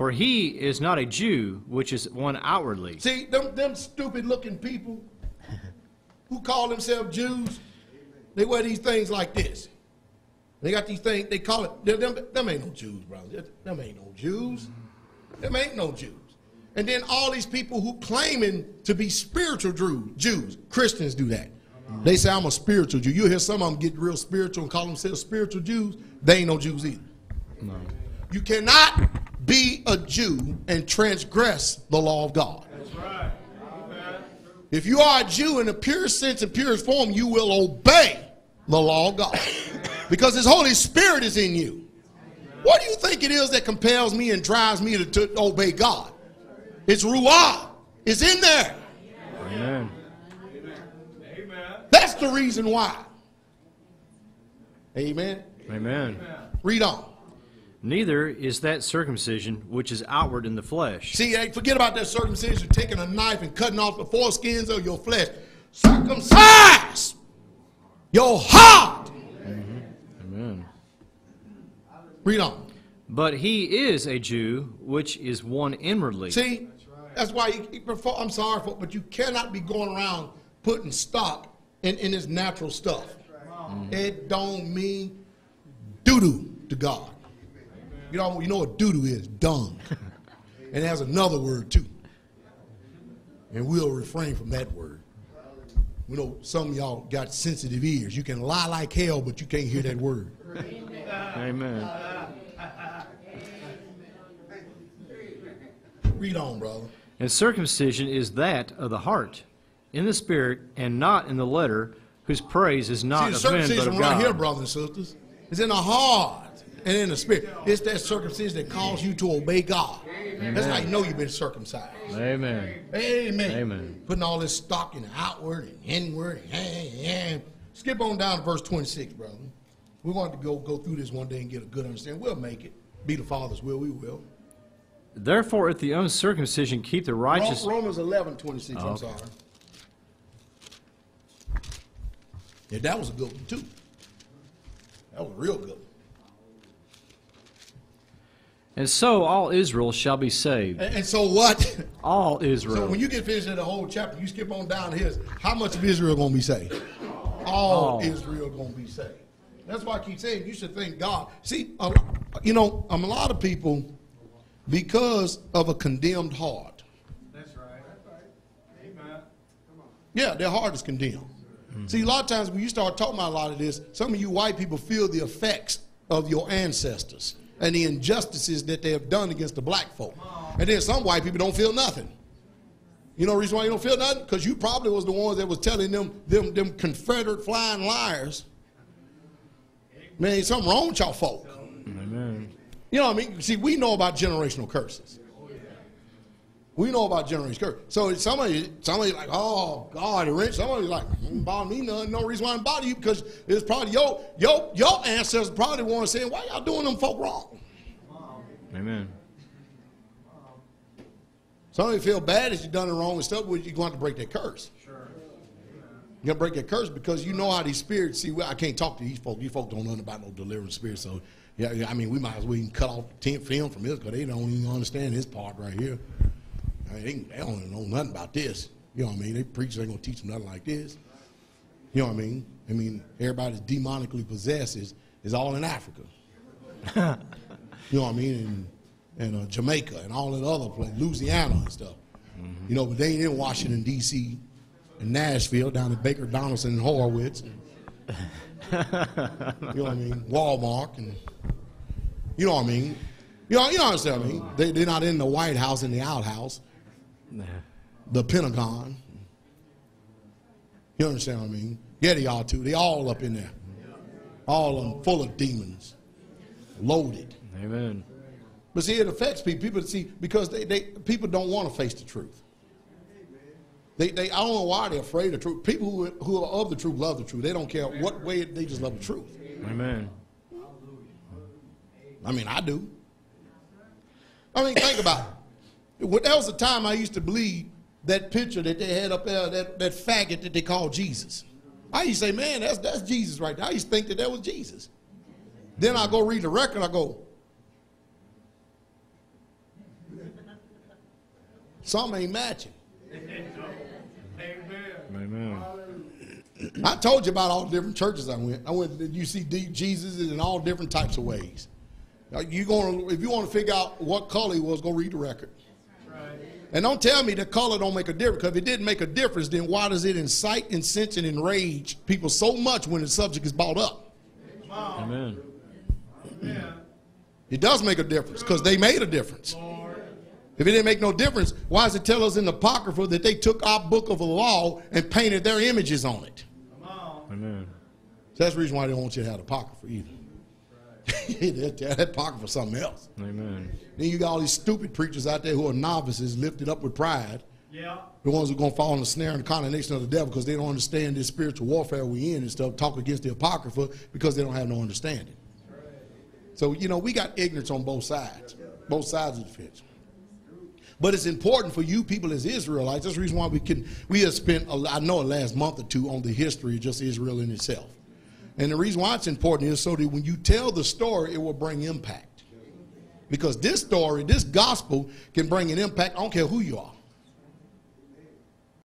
For he is not a Jew, which is one outwardly. See, them stupid-looking people who call themselves Jews, they wear these things like this. They got these things, they call it, them ain't no Jews, brother. Them ain't no Jews. Them ain't no Jews. And then all these people who claiming to be spiritual Jews, Christians do that. They say, I'm a spiritual Jew. You hear some of them get real spiritual and call themselves spiritual Jews. They ain't no Jews either. No. You cannot be a Jew and transgress the law of God. That's right. If you are a Jew in the purest sense and purest form, you will obey the law of God. Because his Holy Spirit is in you. What do you think it is that compels me and drives me to obey God? It's Ruah. It's in there. Amen. That's the reason why. Amen. Amen. Read on. Neither is that circumcision which is outward in the flesh. See, forget about that circumcision, taking a knife and cutting off the foreskins of your flesh. Circumcise your heart. Amen. Read on. But he is a Jew, which is one inwardly. See, that's why, I'm sorry, but you cannot be going around putting stock in this natural stuff. It don't mean doo-doo to God. You know what doo-doo is? Dung. And it has another word too. And we'll refrain from that word. We know some of y'all got sensitive ears. You can lie like hell, but you can't hear that word. Amen. Read on, brother. And circumcision is that of the heart, in the spirit, and not in the letter, whose praise is not See, the of men, but circumcision of right God. here, brothers and sisters, is in the heart and in the spirit. It's that circumcision that calls you to obey God. Amen. That's how you know you've been circumcised. Amen. Amen. Amen. Putting all this stock in the outward and inward. And skip on down to verse 26, brother. We want to go through this one day and get a good understanding. We'll make it. Be the Father's will, we will. Therefore, if the uncircumcision keep the righteous... Romans 11:26, I'm sorry. Yeah, that was a good one, too. That was a real good one. And so all Israel shall be saved. And so what? All Israel. So when you get finished in the whole chapter, you skip on down here. How much of Israel going to be saved? All Israel going to be saved. That's why I keep saying you should thank God. See, a lot of people, because of a condemned heart. That's right. That's right. Amen. Come on. Yeah, their heart is condemned. See, a lot of times when you start talking about a lot of this, some of you white people feel the effects of your ancestors and the injustices that they have done against the black folk. And then some white people don't feel nothing. You know the reason why you don't feel nothing? Because you probably was the ones that was telling them Confederate flying liars. Man, ain't something wrong with y'all folk. Amen. You know what I mean? See, we know about generational curses. We know about generational curses. So somebody like, oh, God, somebody's like, don't bother me none. No reason why I bother you, because it's probably your ancestors probably want to say, why y'all doing them folk wrong? Amen. Some of you feel bad if you done it wrong and stuff, you're going to have to break that curse. Sure. You're going to break that curse because you know how these spirits, see, I can't talk to these folk. These folk don't know about no deliverance spirits. So, yeah, I mean, we might as well even cut off the film from this because they don't even understand this part right here. I mean, they don't know nothing about this. You know what I mean? They preachers ain't going to teach them nothing like this. You know what I mean? I mean, everybody that's demonically possessed is all in Africa. You know what I mean? And Jamaica and all that other places, Louisiana and stuff. Mm-hmm. You know, but they ain't in Washington, D.C., and Nashville, down at Baker Donaldson and Horowitz. You know what I mean? Walmart and, you know what I mean? You know what I mean? They're not in the White House and the outhouse. The Pentagon. You understand what I mean? Yeah, they are too. They all up in there. All of them full of demons. Loaded. Amen. But see, it affects people. People see, because people don't want to face the truth. I don't know why they're afraid of truth. People who are of the truth love the truth. They don't care what way, they just love the truth. Amen. I mean, I do. I mean, think about it. That was the time I used to believe that picture that they had up there, that faggot that they called Jesus. I used to say, man, that's Jesus right there. I used to think that was Jesus. Then I go read the record, I go, Some ain't matching. Amen. I told you about all the different churches I went. You see Jesus in all different types of ways. If you want to figure out what color he was, go read the record. And don't tell me the color don't make a difference, because if it didn't make a difference, then why does it incite, incense, and enrage people so much when the subject is brought up? Amen. It does make a difference, because they made a difference. If it didn't make no difference, why does it tell us in the Apocrypha that they took our book of the law and painted their images on it? Amen. So that's the reason why they don't want you to have the Apocrypha either. that Apocrypha is something else. Amen. Then you got all these stupid preachers out there who are novices, lifted up with pride. Yeah. The ones who are going to fall in the snare and the condemnation of the devil because they don't understand this spiritual warfare we in and stuff, talk against the Apocrypha because they don't have no understanding. So, we got ignorance on both sides of the fence. But it's important for you people as Israelites. That's the reason why we have spent, I know, the last month or two on the history of just Israel in itself. And the reason why it's important is so that when you tell the story, it will bring impact. Because this story, this gospel can bring an impact. I don't care who you are.